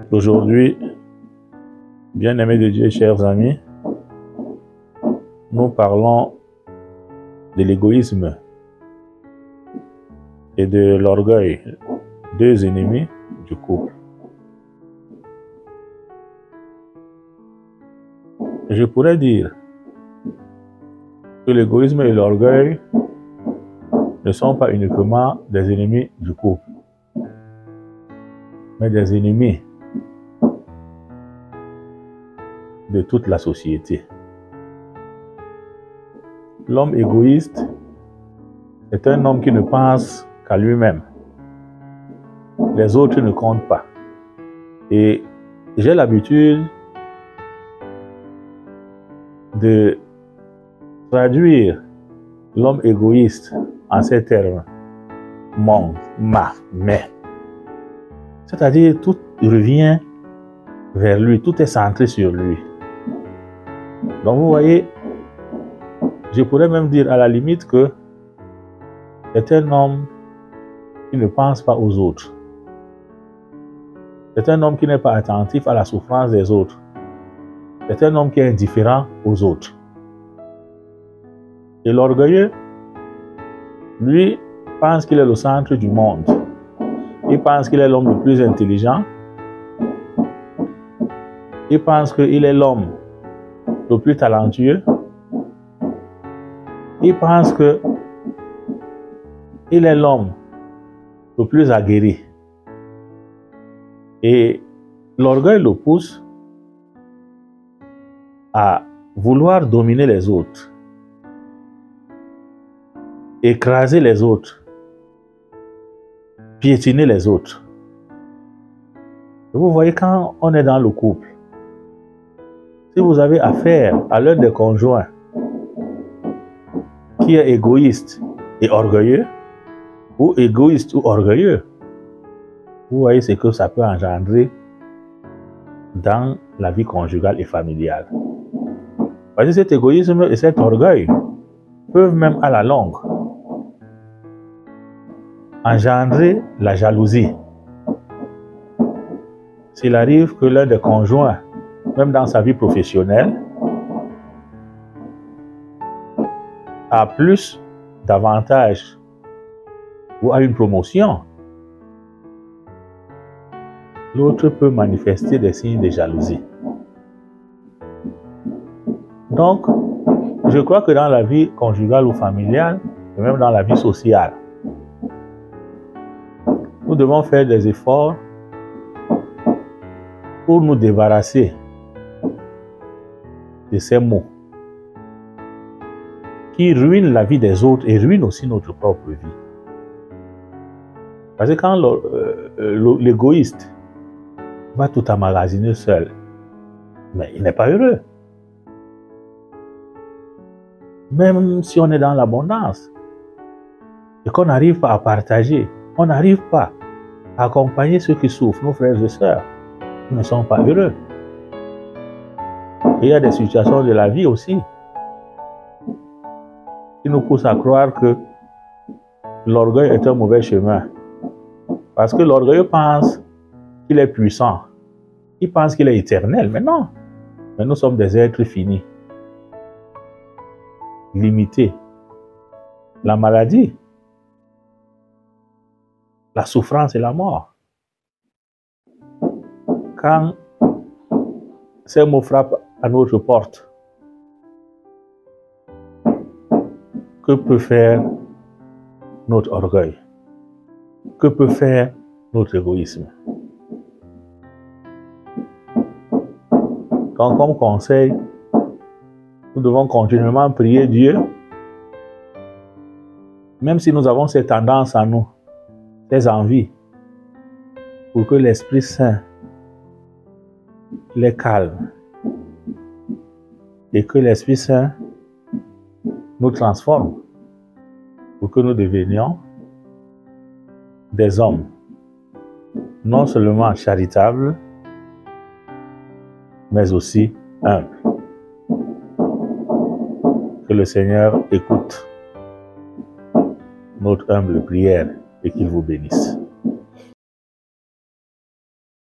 Aujourd'hui, bien-aimés de Dieu, chers amis, nous parlons de l'égoïsme et de l'orgueil, deux ennemis du couple. Je pourrais dire que l'égoïsme et l'orgueil ne sont pas uniquement des ennemis du couple, mais des ennemis de toute la société. L'homme égoïste est un homme qui ne pense qu'à lui-même. Les autres ne comptent pas. Et j'ai l'habitude de traduire l'homme égoïste en ces termes: mon, ma, mais. C'est-à-dire, tout revient vers lui, tout est centré sur lui. Donc vous voyez, je pourrais même dire à la limite que c'est un homme qui ne pense pas aux autres. C'est un homme qui n'est pas attentif à la souffrance des autres. C'est un homme qui est indifférent aux autres. Et l'orgueilleux, lui, pense qu'il est le centre du monde. Il pense qu'il est l'homme le plus intelligent. Il pense qu'il est l'homme le plus talentueux. Il pense qu'il est l'homme le plus aguerri. Et l'orgueil le pousse à vouloir dominer les autres, écraser les autres, piétiner les autres. Et vous voyez, quand on est dans le couple, si vous avez affaire à l'un des conjoints qui est égoïste et orgueilleux, ou égoïste ou orgueilleux, vous voyez ce que ça peut engendrer dans la vie conjugale et familiale. Parce que cet égoïsme et cet orgueil peuvent même à la longue engendrer la jalousie. S'il arrive que l'un des conjoints, même dans sa vie professionnelle, a plus d'avantages ou a une promotion, l'autre peut manifester des signes de jalousie. Donc, je crois que dans la vie conjugale ou familiale, et même dans la vie sociale, nous devons faire des efforts pour nous débarrasser de ces mots qui ruinent la vie des autres et ruinent aussi notre propre vie. Parce que quand l'égoïste va tout emmagasiner seul, mais il n'est pas heureux. Même si on est dans l'abondance et qu'on n'arrive pas à partager, on n'arrive pas à accompagner ceux qui souffrent, nos frères et sœurs, ils ne sont pas heureux. Et il y a des situations de la vie aussi qui nous poussent à croire que l'orgueil est un mauvais chemin. Parce que l'orgueil pense qu'il est puissant. Il pense qu'il est éternel. Mais non. Mais nous sommes des êtres finis, limités. La maladie, la souffrance et la mort. Quand ces mots frappent à notre porte, que peut faire notre orgueil? Que peut faire notre égoïsme? Donc, comme conseil, nous devons continuellement prier Dieu, même si nous avons ces tendances en nous, ces envies, pour que l'Esprit Saint les calme et que l'Esprit Saint nous transforme pour que nous devenions des hommes non seulement charitables, mais aussi humbles. Que le Seigneur écoute notre humble prière et qu'il vous bénisse.